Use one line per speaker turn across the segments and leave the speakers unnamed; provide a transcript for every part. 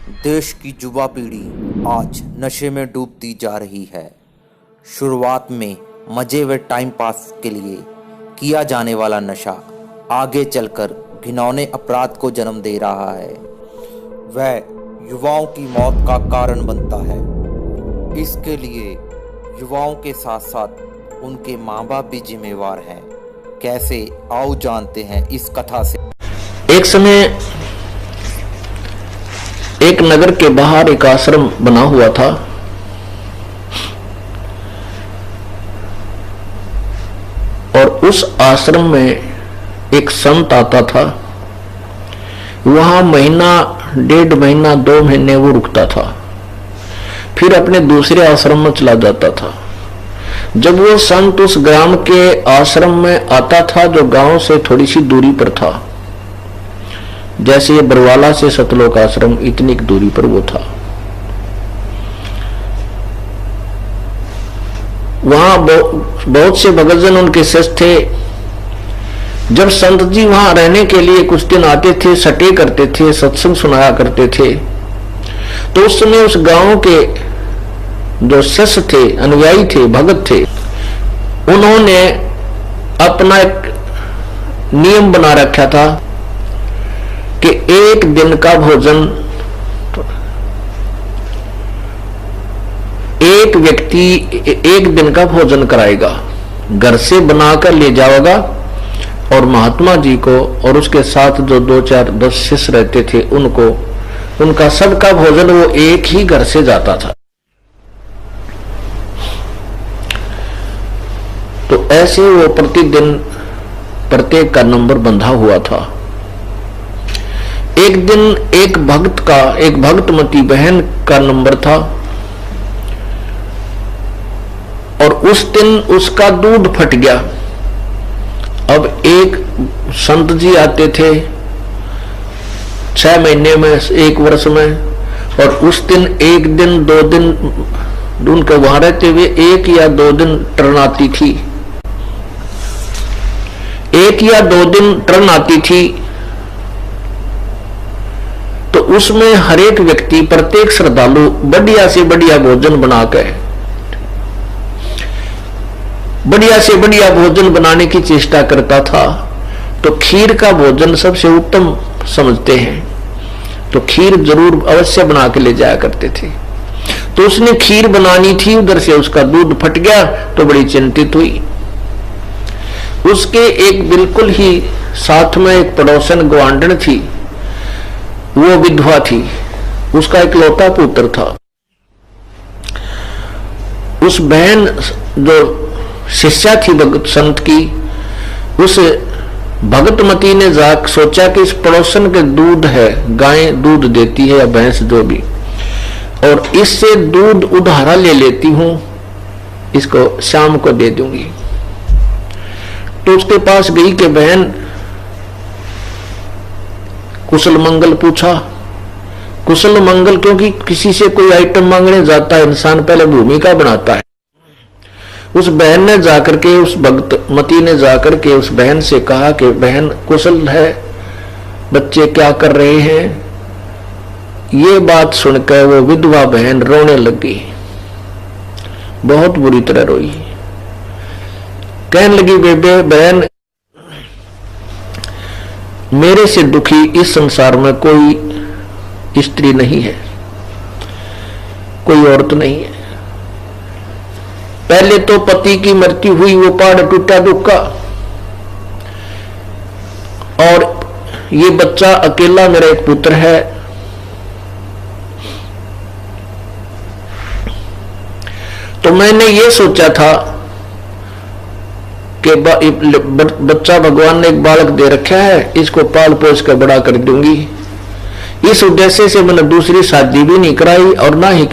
देश की युवा पीढ़ी आज नशे में डूबती जा रही है। शुरुआत में मजे व टाइम पास के लिए किया जाने वाला नशा आगे चलकर घिनौने अपराध को जन्म दे रहा है। वह युवाओं की मौत का कारण बनता है। इसके लिए युवाओं के साथ साथ उनके माँ बाप भी जिम्मेवार हैं। कैसे, आओ जानते हैं इस कथा से।
एक समय एक नगर के बाहर एक आश्रम बना हुआ था। और उस आश्रम में एक संत आता था। वहां महीना, 1.5 महीना, 2 महीने वो रुकता था, फिर अपने दूसरे आश्रम में चला जाता था। जब वो संत उस ग्राम के आश्रम में आता था जो गांव से थोड़ी सी दूरी पर था, जैसे ये बरवाला से सतलोक आश्रम इतनी दूरी पर वो था, वहां बहुत से भक्तजन उनके शिष्य थे। जब संत जी वहां रहने के लिए कुछ दिन आते थे, सटे करते थे, सत्संग सुनाया करते थे, तो उस समय उस गांव के जो शिष्य थे, अनुयायी थे, भगत थे, उन्होंने अपना एक नियम बना रखा था कि एक दिन का भोजन एक व्यक्ति एक दिन का भोजन कराएगा, घर से बनाकर ले जाएगा, और महात्मा जी को और उसके साथ जो 2, 4, 10 शिष्य रहते थे उनको, उनका सबका भोजन वो एक ही घर से जाता था। तो ऐसे वो प्रतिदिन प्रत्येक का नंबर बंधा हुआ था। एक दिन एक भक्तमती बहन का नंबर था, और उस दिन उसका दूध फट गया। अब एक संत जी आते थे 6 महीने में, 1 वर्ष में, और उस दिन 1 दिन 2 दिन उनके वहां रहते हुए 1 या 2 दिन ट्रेन आती थी, 1 या 2 दिन ट्रेन आती थी। तो उसमें हर एक व्यक्ति, प्रत्येक श्रद्धालु बढ़िया से बढ़िया भोजन बनाकर, बढ़िया से बढ़िया भोजन बनाने की चेष्टा करता था। तो खीर का भोजन सबसे उत्तम समझते हैं, तो खीर जरूर अवश्य बना के ले जाया करते थे। तो उसने खीर बनानी थी, उधर से उसका दूध फट गया, तो बड़ी चिंतित हुई। उसके एक बिल्कुल ही साथ में एक पड़ोसन ग्वांढण थी, वो विधवा थी, उसका इकलौता पुत्र था। उस बहन जो शिष्या थी भगत संत की, उस भगतमती ने जाकर सोचा कि इस पड़ोसन के दूध है, गाय दूध देती है या भैंस जो भी, और इससे दूध उधारा ले लेती हूं, इसको शाम को दे दूंगी। तो उसके पास गई कि बहन, कुशल मंगल पूछा। कुशल मंगल, क्योंकि किसी से कोई आइटम मांगने जाता है इंसान पहले भूमिका बनाता है। उस बहन ने जाकर के, उस भक्तमती ने जाकर के उस बहन से कहा कि बहन कुशल है, बच्चे क्या कर रहे हैं। ये बात सुनकर वो विधवा बहन रोने लगी, बहुत बुरी तरह रोई। कहने लगी, बेबे बहन, मेरे से दुखी इस संसार में कोई स्त्री नहीं है, कोई औरत नहीं है। पहले तो पति की मृत्यु हुई, वो पहाड़ टूटा दुख का, और ये बच्चा अकेला मेरा एक पुत्र है। तो मैंने ये सोचा था कि बच्चा भगवान ने एक बालक दे रखा है, इसको पाल पोस कर बड़ा कर दूंगी। इस उद्देश्य से मैंने दूसरी शादी भी नहीं कराई, और ना ही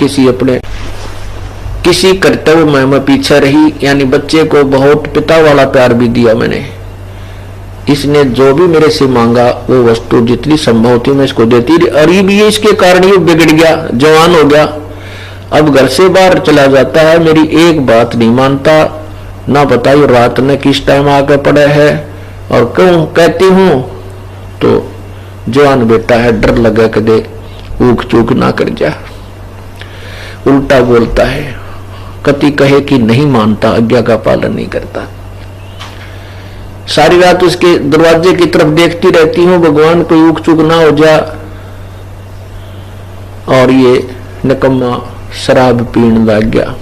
किसी कर्तव्य में मैं पीछे रही, यानी बच्चे को बहुत पिता वाला प्यार भी दिया मैंने। इसने जो भी मेरे से मांगा वो वस्तु जितनी संभव थी मैं इसको देती रही, और ये भी इसके कारण ये बिगड़ गया, जवान हो गया, अब घर से बाहर चला जाता है, मेरी एक बात नहीं मानता, ना बताइए रात में किस टाइम आकर पड़ा है, और क्यों कहती हूं तो जवान बेटा है, डर लगा कदे ऊक चूक ना कर जा। उल्टा बोलता है, कति कहे कि नहीं मानता, आज्ञा का पालन नहीं करता। सारी रात उसके दरवाजे की तरफ देखती रहती हूं, भगवान कोई ऊक चूक ना हो जा। और ये निकम्मा शराब पीने लग गया।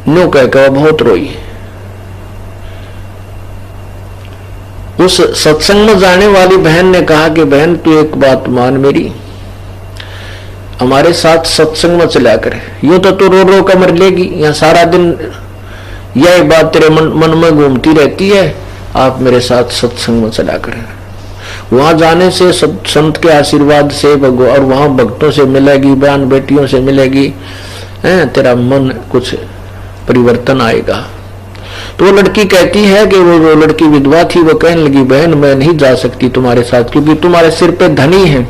नो कहकर बहुत रोई। उस सत्संग में जाने वाली बहन ने कहा कि बहन तू एक बात मान मेरी, हमारे साथ सत्संग में चला कर। यूं तो तू रो रो कर मर लेगी, यहाँ सारा दिन यह बात तेरे मन में घूमती रहती है। आप मेरे साथ सत्संग में चला कर। वहां जाने से संत के आशीर्वाद से और वहां भक्तों से मिलेगी, बहन बेटियों से मिलेगी, तेरा मन कुछ परिवर्तन आएगा। तो वो लड़की कहती है कि वो लड़की विधवा थी, वो कहने लगी बहन मैं नहीं जा सकती तुम्हारे साथ, क्योंकि तुम्हारे सिर पे धनी है,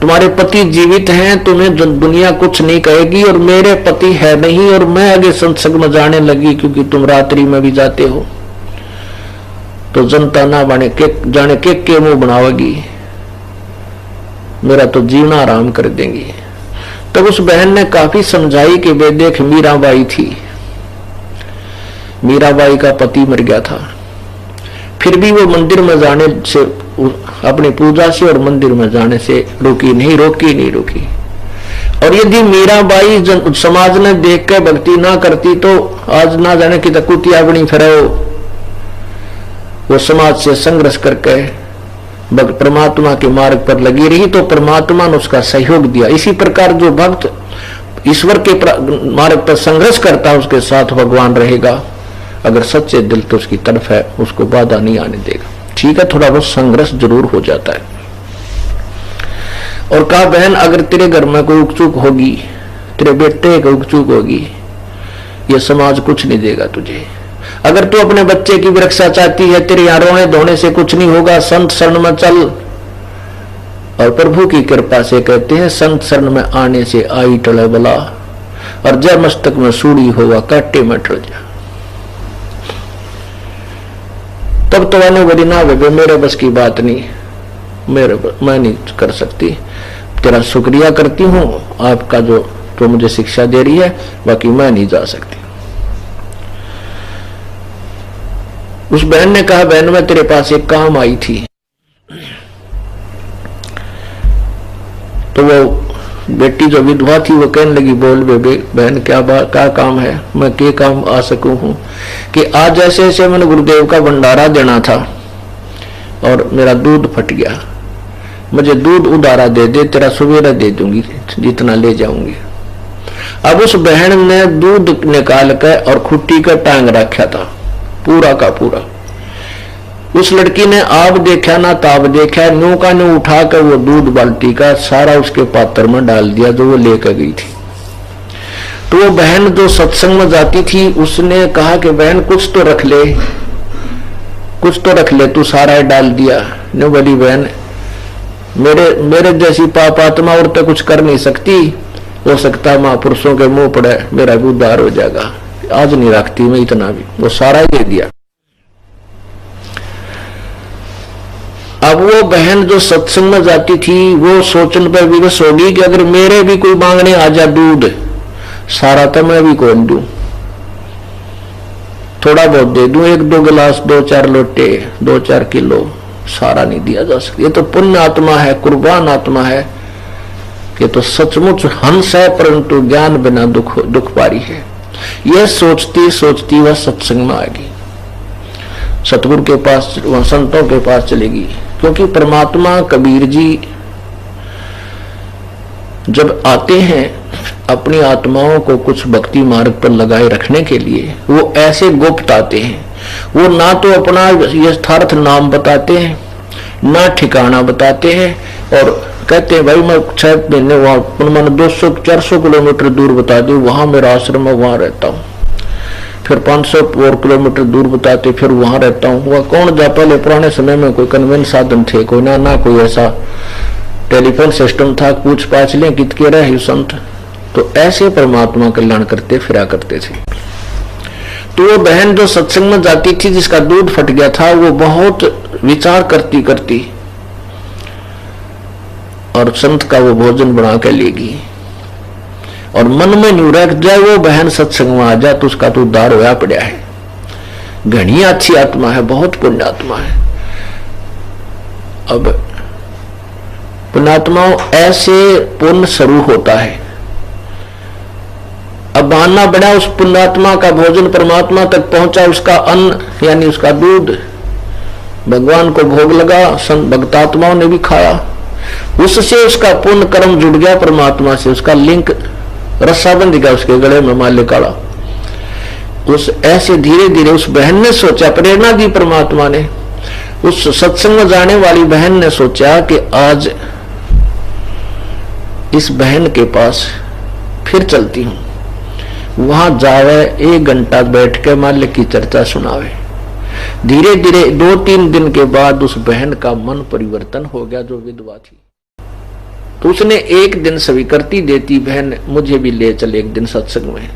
तुम्हारे पति जीवित हैं, तुम्हें दुनिया कुछ नहीं कहेगी, और मेरे पति है नहीं, और मैं आगे सत्संग में जाने लगी क्योंकि तुम रात्रि में भी जाते हो, तो जनता ना बने जाने के मुंह बनावेगी, मेरा तो जीना आराम कर देंगी। तब उस बहन ने काफी समझाई कि वे देख मीराबाई थी, मीराबाई का पति मर गया था, फिर भी वो मंदिर में जाने से, अपनी पूजा से और मंदिर में जाने से रोकी नहीं। और यदि मीराबाई समाज ने देख के भक्ति ना करती तो आज ना जाने की कुतिया बनी फिरे। वो समाज से संघर्ष करके परमात्मा के मार्ग पर लगी रही तो परमात्मा ने उसका सहयोग दिया। इसी प्रकार जो भक्त ईश्वर के मार्ग पर संघर्ष करता है उसके साथ भगवान रहेगा, अगर सच्चे दिल तो उसकी तरफ है, उसको बाधा नहीं आने देगा। ठीक है, थोड़ा बहुत संघर्ष जरूर हो जाता है। और कहा बहन अगर तेरे घर में कोई उकचूक होगी, तेरे बेटे की उकचूक होगी, ये समाज कुछ नहीं देगा तुझे। अगर तू अपने बच्चे की भी रक्षा चाहती है, तेरे यहाँ रोने धोने से कुछ नहीं होगा, संत शरण में चल। और प्रभु की कृपा से कहते हैं संत शरण में आने से आई टले बला, और जय मस्तक में सूड़ी होगा काटे में टल जा। तब तो आने बड़ी ना वे मेरे बस की बात नहीं, मैं नहीं कर सकती, तेरा शुक्रिया करती हूँ आपका जो तो मुझे शिक्षा दे रही है, बाकी मैं नहीं जा सकती। उस बहन ने कहा बहन मैं तेरे पास एक काम आई थी। तो वो बेटी जो विधवा थी वो कहने लगी बोल बेबे बहन क्या काम है, मैं क्या काम आ सकूं हूं कि आज ऐसे ऐसे मैंने गुरुदेव का भंडारा देना था और मेरा दूध फट गया, मुझे दूध उधारा दे दे, तेरा सवेरा दे दूंगी जितना ले जाऊंगी। अब उस बहन ने दूध निकाल कर और खुट्टी का टांग रखा था पूरा का पूरा। उस लड़की ने आप देखा ना ताब देखा, न्यू का न्यू उठा कर वो दूध बाल्टी का सारा उसके पात्र में डाल दिया जो वो लेकर गई थी। तो वो बहन जो सत्संग में जाती थी उसने कहा कि बहन कुछ तो रख ले, तू सारा डाल दिया। नो बोली बहन मेरे जैसी पापात्मा और तो कुछ कर नहीं सकती, हो सकता महापुरुषों के मुंह पड़े मेरा भी उद्धार हो जाएगा, आज नहीं रखती मैं इतना भी, वो सारा ही दे दिया। अब वो बहन जो सत्संग में जाती थी वो सोचने पर विवश होगी कि अगर मेरे भी कोई मांगने आ जा दूध, सारा तो मैं भी कौन दूं, थोड़ा बहुत दे दूं, 1-2 गिलास, 2-4 लोटे, 2-4 किलो, सारा नहीं दिया जा सकता। ये तो पुण्य आत्मा है, कुर्बान आत्मा है, ये तो सचमुच हंस है परंतु ज्ञान बिना दुख पारी है। यह सोचती सोचती वह सत्संग में आएगी, सतगुरु के पास, वह संतों के पास चलेगी। क्योंकि परमात्मा कबीर जी जब आते हैं अपनी आत्माओं को कुछ भक्ति मार्ग पर लगाए रखने के लिए, वो ऐसे गुप्त आते हैं। वो ना तो अपना यथार्थ नाम बताते हैं ना ठिकाना बताते हैं, और कहते हैं भाई मैं 6 महीने वहां मैंने 200-400 किलोमीटर दूर बता दी, वहां मेरा आश्रम है, वहां रहता हूँ। फिर 500 और किलोमीटर दूर बताते, फिर वहां रहता हूँ। वह कौन जा, पहले पुराने समय में कोई कन्वेंस साधन थे, कोई ना कोई ऐसा टेलीफोन सिस्टम था, पूछ पाछ लें कितके रहे संत, तो ऐसे परमात्मा कल्याण करते फिरा करते थे। तो वो बहन जो सत्संग में जाती थी जिसका दूध फट गया था, वो बहुत विचार करती करती और संत का वो भोजन बना के लेगी और मन में नहीं रख जाए वो बहन सत्संग में आ जाए तो उसका तो उद्धार होया पड़ा है। घनी अच्छी आत्मा है, बहुत पुण्य आत्मा है। अब पुण्यात्माओं ऐसे पुण्य स्वरूप होता है। अब बहाना बड़ा उस पुण्यात्मा का भोजन परमात्मा तक पहुंचा, उसका अन्न यानी उसका दूध भगवान को भोग लगा, संत भक्तात्माओं ने भी खाया, उससे उसका पुण्य कर्म जुड़ गया परमात्मा से, उसका लिंक रस्सा बंध गया उसके गले में माल्य काला। उस ऐसे धीरे धीरे उस बहन ने सोचा, प्रेरणा दी परमात्मा ने, उस सत्संग में जाने वाली बहन ने सोचा कि आज इस बहन के पास फिर चलती हूं, वहां जावे 1 घंटा बैठ के माल्य की चर्चा सुनावे। धीरे धीरे 2-3 दिन के बाद उस बहन का मन परिवर्तन हो गया जो विधवा थी। तो उसने एक दिन स्वीकृति देती, बहन मुझे भी ले चले एक दिन सत्संग में।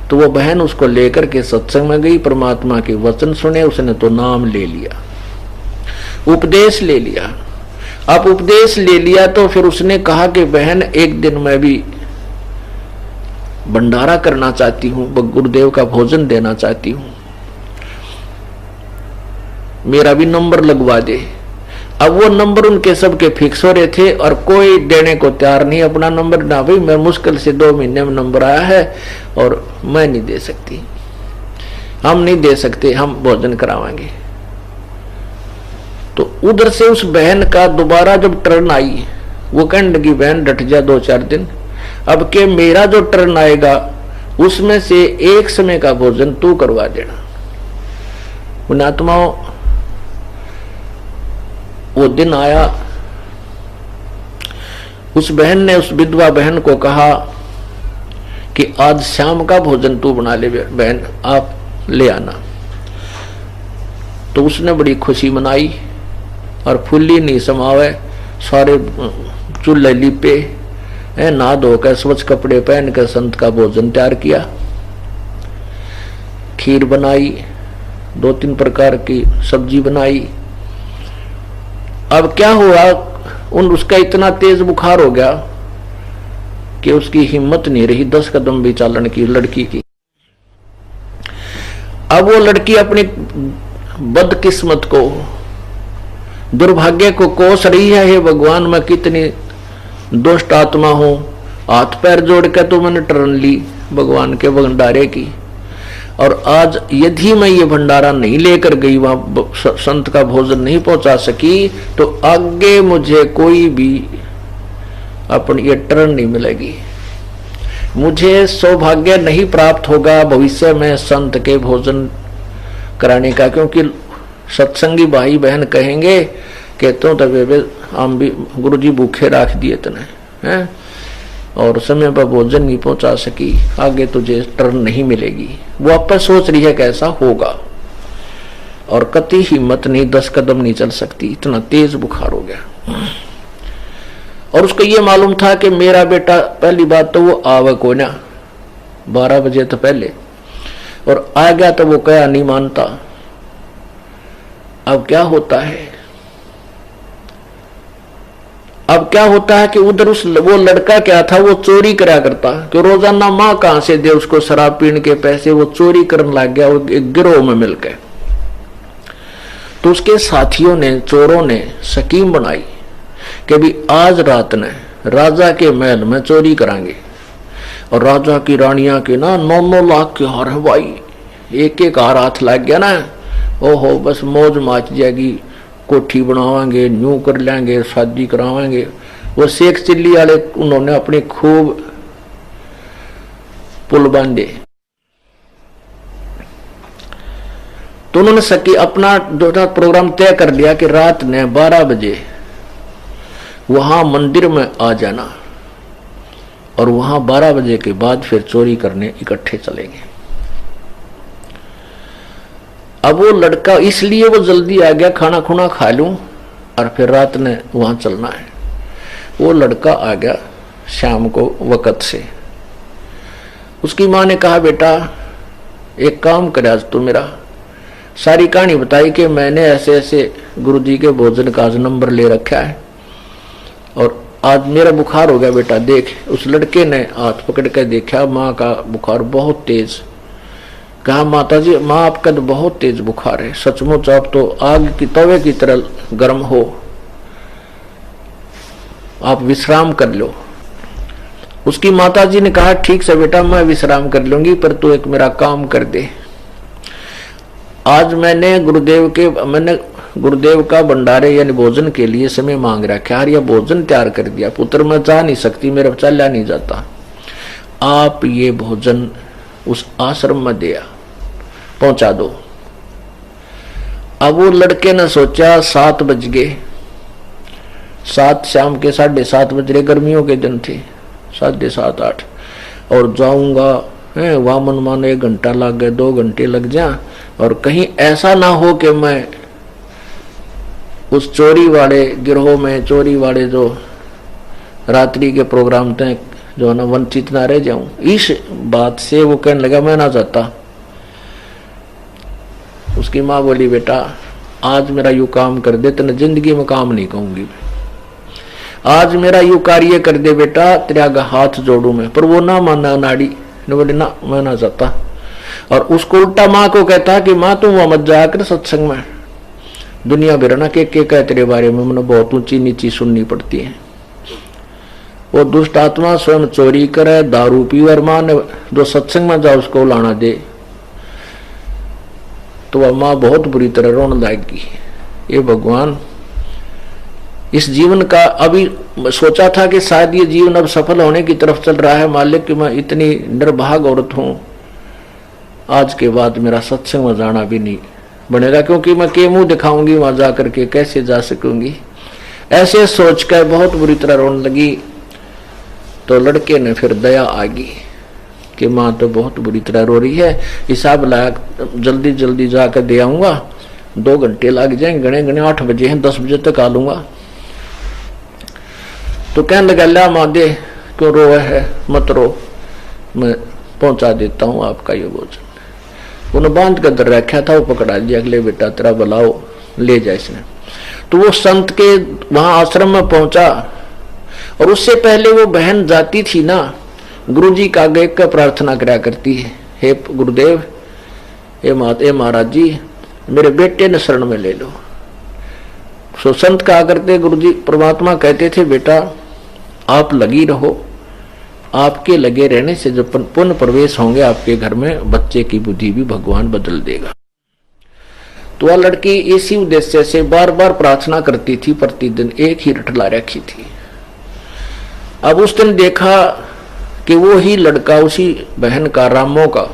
तो वो बहन उसको लेकर के सत्संग में गई, परमात्मा के वचन सुने, उसने तो नाम ले लिया, उपदेश ले लिया। अब उपदेश ले लिया तो फिर उसने कहा कि बहन एक दिन मैं भी भंडारा करना चाहती हूं, गुरुदेव का भोजन देना चाहती हूं, मेरा भी नंबर लगवा दे। अब वो नंबर उनके सबके फिक्स हो रहे थे और कोई देने को तैयार नहीं अपना नंबर। ना भाई मैं मुश्किल से 2 महीने में नंबर आया है और मैं नहीं दे सकती, हम नहीं दे सकते, हम भोजन करावाएंगे। तो उधर से उस बहन का दोबारा जब टर्न आई, वो कहने लगी बहन डट जा 2-4 दिन, अब के मेरा जो टर्न आएगा उसमें से एक समय का भोजन तू करवा देना। पुण्यात्माओं वो दिन आया, उस बहन ने उस विधवा बहन को कहा कि आज शाम का भोजन तू बना ले बहन, आप ले आना। तो उसने बड़ी खुशी मनाई और फुल्ली नहीं समावे, सारे चूल्हे लिपे, नहा धोकर स्वच्छ कपड़े पहन कर संत का भोजन तैयार किया। खीर बनाई, 2-3 प्रकार की सब्जी बनाई। अब क्या हुआ, उसका इतना तेज बुखार हो गया कि उसकी हिम्मत नहीं रही 10 कदम भी चालन की लड़की की। अब वो लड़की अपनी बदकिस्मत को, दुर्भाग्य को कोस रही है, हे भगवान मैं कितनी दुष्ट आत्मा हूं, हाथ पैर जोड़ के तो मैंने टर्न ली भगवान के भंडारे की, और आज यदि मैं ये भंडारा नहीं लेकर गई, वहां संत का भोजन नहीं पहुंचा सकी, तो आगे मुझे कोई भी अपनी ये टर्न नहीं मिलेगी, मुझे सौभाग्य नहीं प्राप्त होगा भविष्य में संत के भोजन कराने का। क्योंकि सत्संगी भाई बहन कहेंगे कि तो हम भी गुरु जी भूखे रख दिए तने हैं और समय पर भोजन नहीं पहुंचा सकी, आगे तुझे टर्न नहीं मिलेगी। वो आपस सोच रही है कैसा होगा और कति हिम्मत नहीं, 10 कदम नहीं चल सकती, इतना तेज बुखार हो गया। और उसको ये मालूम था कि मेरा बेटा, पहली बात तो वो आवे को ना 12 बजे तो पहले, और आ गया तो वो क्या नहीं मानता। अब क्या होता है, अब क्या होता है कि उधर वो लड़का क्या था, वो चोरी करा करता कि रोजाना माँ कहां से दे उसको शराब पीने के पैसे, वो चोरी करने लग गया एक गिरोह में मिलकर। तो उसके साथियों ने, चोरों ने स्कीम बनाई कि भी आज रात ने राजा के महल में चोरी करांगे, और राजा की रानियां के ना 9-9 लाख के हार है भाई, एक हार हाथ लग गया ना, ओहो बस मौज माच जाएगी, कोठी बनावांगे, न्यू कर लेंगे, शादी करावांगे। वो शेख चिल्ली वाले उन्होंने अपने खूब पुल बांधे। तो उन्होंने अपना प्रोग्राम तय कर लिया कि रात ने 12 बजे वहां मंदिर में आ जाना, और वहां 12 बजे के बाद फिर चोरी करने इकट्ठे चलेंगे। अब वो लड़का, इसलिए वो जल्दी आ गया, खाना खुना खा लूं और फिर रात ने वहां चलना है। वो लड़का आ गया शाम को वक्त से। उसकी माँ ने कहा बेटा एक काम कर, आज तू मेरा सारी कहानी बताई कि मैंने ऐसे ऐसे गुरुजी के भोजन का आज नंबर ले रखा है और आज मेरा बुखार हो गया बेटा देख। उस लड़के ने हाथ पकड़ कर देखा, माँ का बुखार बहुत तेज। कहा माता जी, माँ आपका तो बहुत तेज बुखार है, सचमुच आप तो आग की तवे की तरह गर्म हो, आप विश्राम कर लो। उसकी माता जी ने कहा ठीक से बेटा मैं विश्राम कर लूंगी, पर तू एक मेरा काम कर दे। आज मैंने गुरुदेव का भंडारे यानी भोजन के लिए समय मांग रखा है, यह भोजन तैयार कर दिया। पुत्र मैं जा नहीं सकती, मेरा चला नहीं जाता, आप ये भोजन उस आश्रम में दिया पहुंचा दो। अब वो लड़के ने सोचा 7 बज गए, 7 शाम के 7:30 बज रहे, गर्मियों के दिन थे, 7:30 8, और जाऊंगा वहां मन मानो 1 घंटा लग गए, 2 घंटे लग जा, और कहीं ऐसा ना हो कि मैं उस चोरी वाले गिरोह में, चोरी वाले जो रात्रि के प्रोग्राम थे जो ना, वंचित ना रह जाऊं। इस बात से वो कहने लगा मैं ना जाता। उसकी माँ बोली बेटा आज मेरा यू काम कर दे, तेने जिंदगी में काम नहीं कहूंगी, आज मेरा यू कार्य कर दे बेटा, तेरा हाथ जोड़ू मैं। पर वो ना माना, नाड़ी ने बोले ना मैं ना जाता। और उसको उल्टा माँ को कहता कि माँ तुम वहां मत जाकर सत्संग में, दुनिया भर ना के कहे तेरे बारे में, मैंने बहुत ऊंची नीची सुननी पड़ती है। वो दुष्ट आत्मा स्वयं चोरी करे, दारू पी, और माँ ने जो सत्संग में जाओ उसको लाना दे, तो वह माँ बहुत बुरी तरह रोने लगेगी। ये भगवान इस जीवन का अभी सोचा था कि शायद ये जीवन अब सफल होने की तरफ चल रहा है, मालिक कि मैं इतनी निर्भाग औरत हूं, आज के बाद मेरा सत्संग में जाना भी नहीं बनेगा, क्योंकि मैं के मुंह दिखाऊंगी वहां जाकर के, कैसे जा सकूंगी। ऐसे सोचकर बहुत बुरी तरह रोने लगी। तो लड़के ने फिर दया आ गई कि माँ तो बहुत बुरी तरह रो रही है, हिसाब लाया जल्दी जल्दी जाकर दे आऊंगा, 2 घंटे लग जाएंगे, गणे गणे 8 बजे हैं, 10 बजे तक आ लूंगा। तो कहने लगा ला माँ दे, क्यों रोए है, मत रो, मैं पहुंचा देता हूँ आपका ये भोजन। उन्हें बांध कर दर रखा था, वो पकड़ा लिया, अगले बेटा तेरा बुलाओ ले जाए इसने। तो वो संत के वहां आश्रम में पहुंचा, और उससे पहले वो बहन जाती थी ना, गुरुजी का आगे का प्रार्थना करा करती है, हे गुरुदेव, हे महाराज जी, मेरे बेटे ने शरण में ले लो। सो संत कहा करते, गुरुजी परमात्मा कहते थे बेटा आप लगी रहो, आपके लगे रहने से जो पुण्य प्रवेश होंगे आपके घर में, बच्चे की बुद्धि भी भगवान बदल देगा। तो वह लड़की इसी उद्देश्य से बार बार प्रार्थना करती थी, प्रतिदिन एक ही रटला रखी थी। अब उस दिन देखा कि वो ही लड़का उसी बहन का, रामो का,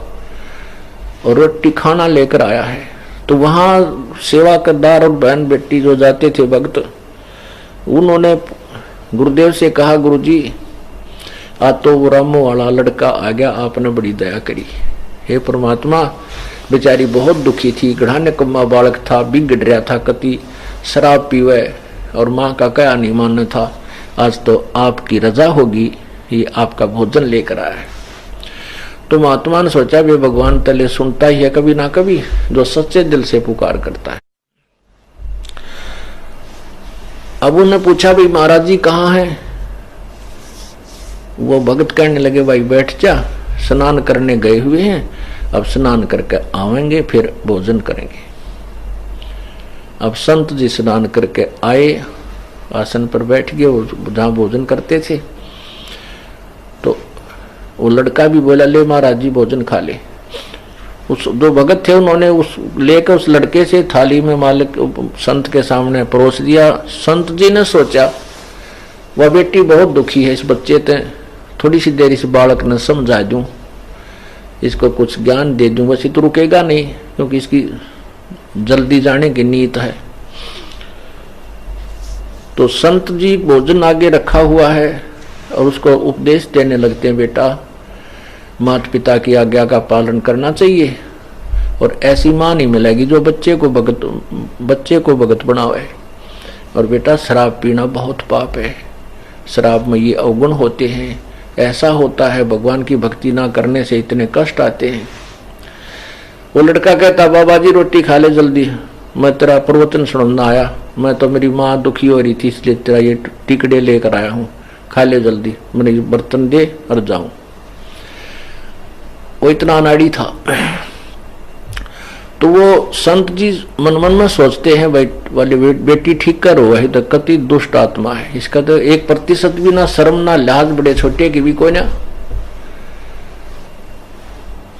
और रोटी खाना लेकर आया है। तो वहां सेवा करदार और बहन बेटी जो जाते थे भक्त, उन्होंने गुरुदेव से कहा गुरुजी आज तो वो रामो वाला लड़का आ गया, आपने बड़ी दया करी। हे परमात्मा, बेचारी बहुत दुखी थी, गढ़ा निकम्मा बालक था, बिगड़ रहा था, कति शराब पीवे और माँ का क्या नहीं मानना था, आज तो आपकी रजा होगी, ये आपका भोजन लेकर आया है। तो महात्मा ने सोचा वे भगवान तले सुनता ही है कभी ना कभी, जो सच्चे दिल से पुकार करता है। अब उन्होंने पूछा भाई महाराज जी कहाँ है? वो भगत कहने लगे भाई बैठ जा, स्नान करने गए हुए हैं, अब स्नान करके आवेंगे फिर भोजन करेंगे। अब संत जी स्नान करके आए, आसन पर बैठ गए जहां भोजन करते थे। तो वो लड़का भी बोला ले महाराज जी भोजन खा ले। उस दो भगत थे उन्होंने उस लेकर उस लड़के से थाली में मालिक संत के सामने परोस दिया। संत जी ने सोचा वह बेटी बहुत दुखी है, इस बच्चे ते थोड़ी सी देर इस बालक ने समझा दूं, इसको कुछ ज्ञान दे दूं, बस ये तो रुकेगा नहीं क्योंकि इसकी जल्दी जाने की नीयत है। तो संत जी भोजन आगे रखा हुआ है और उसको उपदेश देने लगते हैं बेटा माता पिता की आज्ञा का पालन करना चाहिए, और ऐसी मां नहीं मिलेगी जो बच्चे को भगत बनावे। और बेटा शराब पीना बहुत पाप है, शराब में ये अवगुण होते हैं, ऐसा होता है भगवान की भक्ति ना करने से इतने कष्ट आते हैं। वो लड़का कहता बाबा जी रोटी खा ले जल्दी, मैं तेरा प्रवचन सुनना आया, मैं तो मेरी माँ दुखी हो रही थी इसलिए तेरा ये टिकड़े लेकर आया हूँ, खा ले जल्दी, मैंने बर्तन दे और जाऊं। वो इतना अनाड़ी था। तो वो संत जी मन मन में सोचते हैं, वाली बेटी ठीक करो, वही तो कति दुष्ट आत्मा है, इसका तो 1% भी ना शर्म ना लिहाज, बड़े छोटे की भी कोई ना।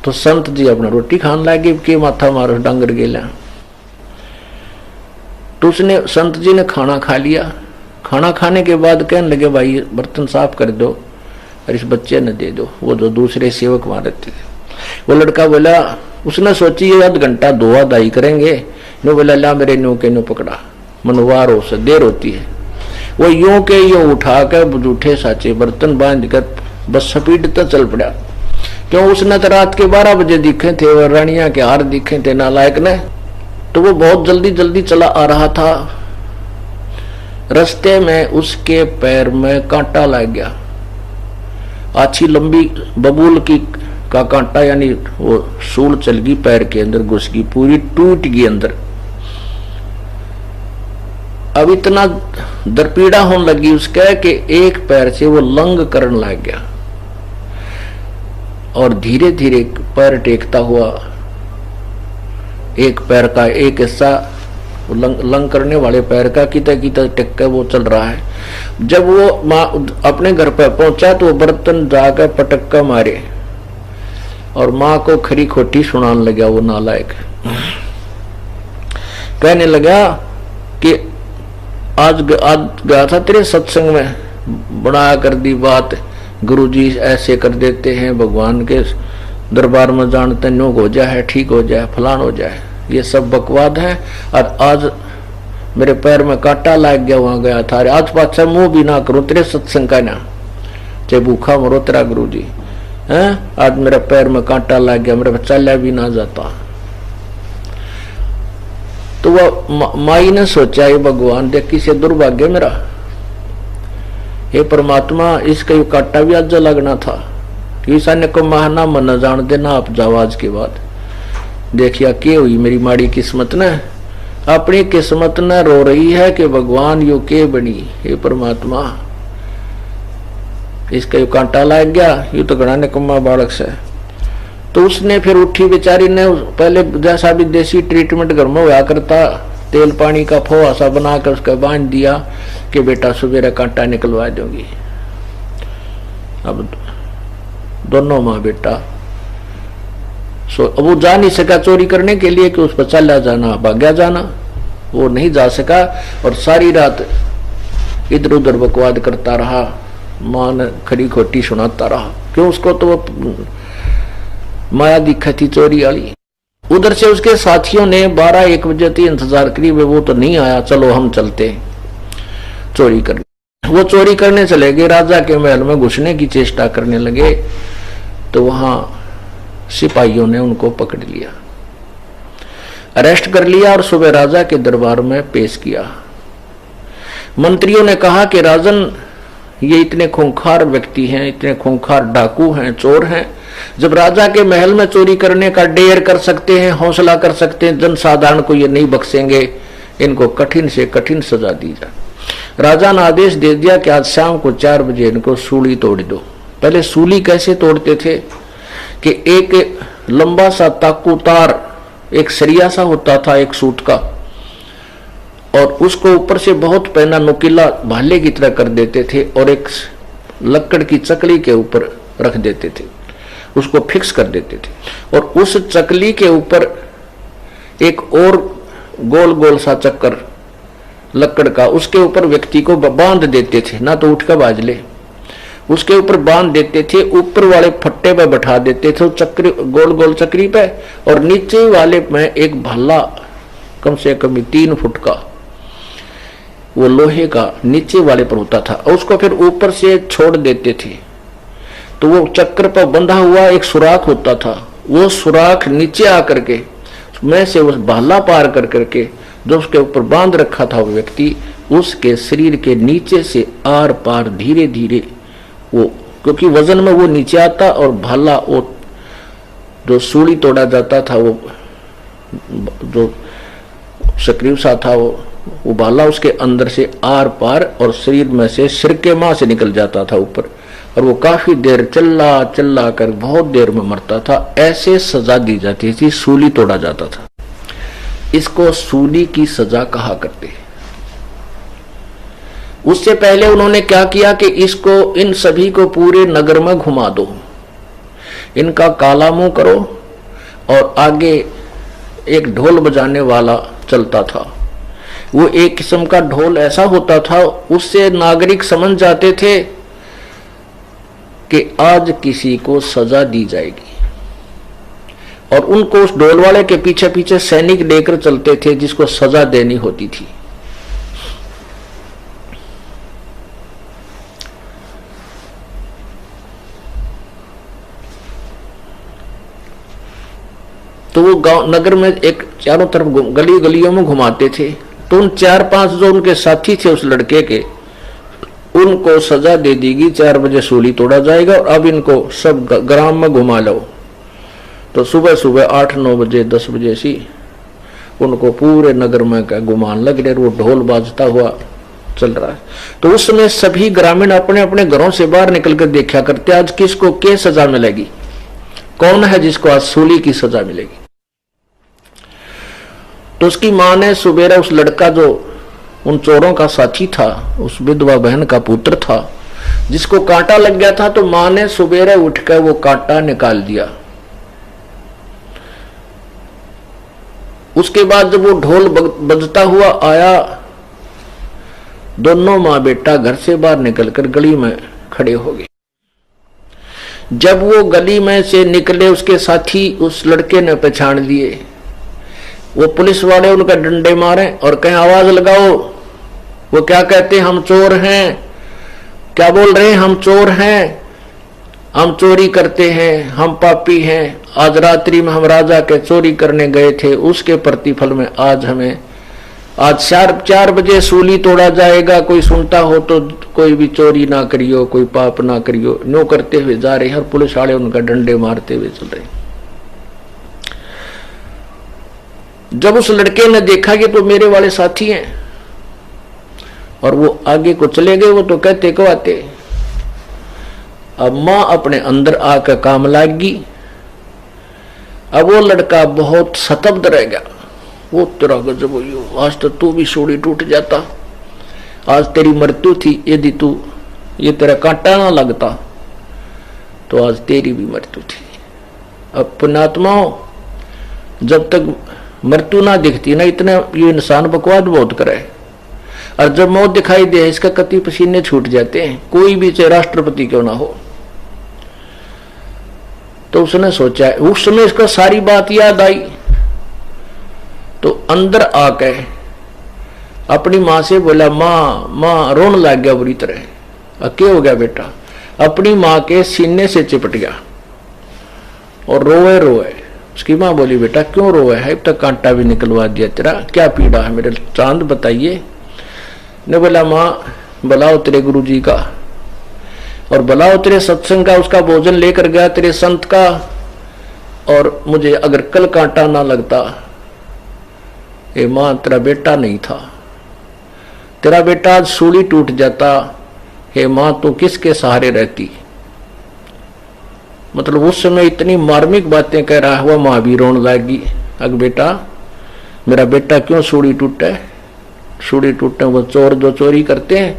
तो संत जी अपना रोटी खान लगे के माथा मारो डांगर गेला। तो उसने संत जी ने खाना खा लिया। खाना खाने के बाद कहने लगे भाई बर्तन साफ कर दो और इस बच्चे ने दे दो, वो जो दूसरे सेवक वहां रहते थे। वो लड़का बोला, उसने सोची ये आध घंटा धोआ दाई करेंगे, नो बोला ला मेरे नो के नो पकड़ा, मनवार हो से देर होती है। वो यूं के यूं उठा कर जूठे साचे बर्तन बांध कर बस स्पीड तो चल पड़ा। क्यों, उसने तो रात के 12 बजे दिखे थे, वो रानिया के हार दिखे थे नालायक ने। तो वो बहुत जल्दी जल्दी चला आ रहा था। रास्ते में उसके पैर में कांटा लग गया, अच्छी लंबी बबूल की का कांटा, यानी वो सूल चल गई पैर के अंदर, घुस गई, पूरी टूट गई अंदर। अब इतना दरपीड़ा होने लगी उसका कि एक पैर से वो लंग करने लग गया और धीरे धीरे पैर टेकता हुआ एक पैर का एक हिस्सा लंग करने वाले पैर का किता किता टेक कर वो चल रहा है। जब वो माँ अपने घर पर पहुंचा तो वो बर्तन जाकर पटक्का मारे और माँ को खरी खोटी सुनाने लगा। वो नालायक कहने लगा कि आज गया था तेरे सत्संग में, बनाया कर दी बात, गुरुजी ऐसे कर देते हैं, भगवान के दरबार में जानते नो हो जाए, ठीक हो जाए, फलान हो जाए, ये सब बकवाद है। और आज मेरे पैर में कांटा लग गया, वहां गया था, आज पाछा मुंह भी ना करूं तेरे सत्संग का ना, चाहे भूखा मरो तेरा गुरुजी है। आज मेरे पैर में कांटा लग गया, मेरे चला भी ना जाता। तो वह माई ने सोचा ये भगवान देख किसे दुर्भाग्य मेरा, हे परमात्मा इसका ये कांटा भी आज लगना था। ईशान्य को महाना मन जान देना आप जाओ आज के बाद। देखिया के हुई मेरी माड़ी किस्मत ने, अपनी किस्मत ने रो रही है कि भगवान यो के बनी, हे परमात्मा इसका यो कांटा लग गया, यू तो घना निकम्मा बालक से। तो उसने फिर उठी बेचारी ने, पहले जैसा भी देसी ट्रीटमेंट घर में हुआ करता, तेल पानी का फोआ सा बनाकर उसका बांध दिया कि बेटा सवेरे कांटा निकलवा दूंगी। अब दोनों माँ बेटा वो जा नहीं सका चोरी करने के लिए कि उस पर चला जाना, भाग्या जाना, वो नहीं जा सका और सारी रात इधर उधर बकवाद करता रहा, मां ने खड़ी खोटी सुनाता रहा। क्यों, उसको तो वो माया दिखा थी चोरी वाली। उधर से उसके साथियों ने 12-1 बजे तक इंतजार करी, वो तो नहीं आया, चलो हम चलते चोरी करने। वो चोरी करने चले गए, राजा के महल में घुसने की चेष्टा करने लगे। तो वहां सिपाहियों ने उनको पकड़ लिया, अरेस्ट कर लिया और सुबह राजा के दरबार में पेश किया। मंत्रियों ने कहा कि राजन ये इतने खूंखार व्यक्ति हैं, इतने खूंखार डाकू हैं, चोर हैं, जब राजा के महल में चोरी करने का डेयर कर सकते हैं, हौसला कर सकते हैं, जनसाधारण को ये नहीं बख्शेंगे, इनको कठिन से कठिन सजा दी जाए। राजा ने आदेश दे दिया कि आज शाम को 4 बजे इनको सूली तोड़ दो। पहले सूली कैसे तोड़ते थे कि एक लंबा सा ताकू तार, एक सरिया सा होता था एक सूत का, और उसको ऊपर से बहुत पैना नुकीला भाले की तरह कर देते थे और एक लकड़ की चकली के ऊपर रख देते थे, उसको फिक्स कर देते थे। और उस चकली के ऊपर एक और गोल गोल सा चक्कर लकड़ का, उसके ऊपर व्यक्ति को बांध देते थे, ना तो उठ कर बाज ले, उसके ऊपर बांध देते थे, ऊपर वाले फट्टे पे बैठा देते थे चक्री, गोल गोल चक्री पे, और नीचे वाले में एक भल्ला कम से कम 3 फुट का वो लोहे का नीचे वाले पर होता था, और उसको फिर ऊपर से छोड़ देते थे। तो वो चक्र पर बंधा हुआ एक सुराख होता था, वो सुराख नीचे आकर के में से उस भाला पार कर करके जो उसके ऊपर बांध रखा था वो व्यक्ति, उसके शरीर के नीचे से आर पार धीरे धीरे वो, क्योंकि वजन में वो नीचे आता और भाला वो जो सूली तोड़ा जाता था, वो जो सक्रिय सा था वो उबाला उसके अंदर से आर पार और शरीर में से सिरके मां से निकल जाता था ऊपर, और वो काफी देर चिल्ला चिल्ला कर बहुत देर में मरता था। ऐसे सजा दी जाती थी, सूली तोड़ा जाता था। इसको सूली की सजा कहा करते। उससे पहले उन्होंने क्या किया कि इसको, इन सभी को पूरे नगर में घुमा दो, इनका काला मुंह करो, और आगे एक ढोल बजाने वाला चलता था। वो एक किस्म का ढोल ऐसा होता था, उससे नागरिक समझ जाते थे कि आज किसी को सजा दी जाएगी, और उनको उस ढोल वाले के पीछे पीछे सैनिक लेकर चलते थे जिसको सजा देनी होती थी। तो वो गांव नगर में एक चारों तरफ गली गलियों में घुमाते थे। तो उन 4-5 जो उनके साथी थे उस लड़के के, उनको सजा दे देगी, 4 बजे सूली तोड़ा जाएगा और अब इनको सब ग्राम में घुमा लो। तो सुबह सुबह 8-9 बजे 10 बजे सी उनको पूरे नगर में का गुमान लग रहे, वो ढोल बाजता हुआ चल रहा है। तो उस समय सभी ग्रामीण अपने अपने घरों से बाहर निकलकर देखा करते आज किसको क्या सजा मिलेगी, कौन है जिसको आज सूली की सजा मिलेगी। तो उसकी मां ने सुबेरा उस लड़का जो उन चोरों का साथी था, उस विधवा बहन का पुत्र था जिसको कांटा लग गया था, तो मां ने सुबेरे उठकर वो कांटा निकाल दिया। उसके बाद जब वो ढोल बजता हुआ आया, दोनों मां बेटा घर से बाहर निकलकर गली में खड़े हो गए। जब वो गली में से निकले, उसके साथी उस लड़के ने पहचान लिए। वो पुलिस वाले उनका डंडे मारे और कहें आवाज लगाओ। वो क्या कहते, हम चोर हैं। क्या बोल रहे हैं, हम चोर हैं, हम चोरी करते हैं, हम पापी हैं। आज रात्रि में हम राजा के चोरी करने गए थे, उसके प्रतिफल में आज 4 बजे सूली तोड़ा जाएगा। कोई सुनता हो तो कोई भी चोरी ना करियो, कोई पाप ना करियो। नो करते हुए जा रहे, हर पुलिस वाले उनका डंडे मारते हुए चल रहे। जब उस लड़के ने देखा कि तो मेरे वाले साथी हैं, और वो आगे को चले गए, वो तो कहते को आते। अब मां अपने अंदर आकर काम लागी। अब वो लड़का बहुत सतब्ध रह गया। वो तेरा गजब हुई, आज तो तू भी सूली टूट जाता, आज तेरी मृत्यु थी। यदि तू ये तेरा कांटा ना लगता तो आज तेरी भी मृत्यु थी। अब पुण्यात्माओं, जब तक मृत्यु ना दिखती ना, इतना ये इंसान बकवाद बहुत करे, और जब मौत दिखाई दे इसका कति पसीने छूट जाते हैं, कोई भी चाहे राष्ट्रपति क्यों ना हो। तो उसने सोचा, उस समय इसका सारी बात याद आई, तो अंदर आके अपनी मां से बोला, मां रोने लग गया बुरी तरह। क्या हो गया बेटा? अपनी मां के सीने से चिपट गया और रोए रोए। उसकी मां बोली, बेटा क्यों रोए है? अब तक कांटा भी निकलवा दिया तेरा, क्या पीड़ा है मेरे चांद बताइए। ने बोला, मां बुलाओ तेरे गुरुजी का, और बुलाओ तेरे सत्संग का, उसका भोजन लेकर गया तेरे संत का। और मुझे अगर कल कांटा ना लगता, ए मां तेरा बेटा नहीं था, तेरा बेटा आज सूली टूट जाता। हे मां तू किसके सहारे रहती? मतलब उस समय इतनी मार्मिक बातें कह रहा हुआ, मां भी रोने लगी। अग बेटा, मेरा बेटा क्यों सूली टूटे? सूली टूटे वो चोर जो चोरी करते हैं,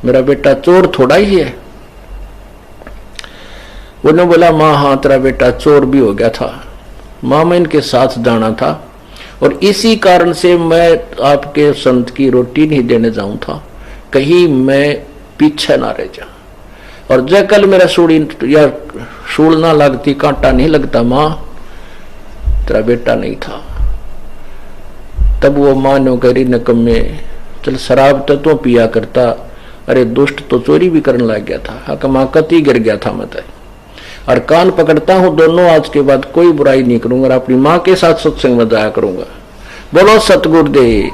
मेरा बेटा चोर थोड़ा ही है। उन्होंने बोला, मां हाँ तेरा बेटा चोर भी हो गया था, मां मैं इनके साथ जाना था, और इसी कारण से मैं आपके संत की रोटी नहीं देने जाऊं था, कहीं मैं पीछे ना रह जा। और जब कल मेरा सूली या सूल ना लगती, कांटा नहीं लगता, मां तेरा बेटा नहीं था। तब वो मां ने करी, नकम्मे चल शराब तो पिया करता, अरे दुष्ट तो चोरी भी करने लग गया था। हक मां कति गिर गया था मैं, और कान पकड़ता हूं दोनों, आज के बाद कोई बुराई नहीं करूंगा, और अपनी मां के साथ सत्संग में जाया करूंगा। बोलो सतगुरुदेव,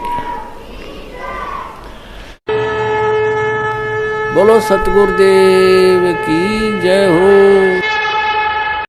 बोलो सतगुरुदेव की जय हो।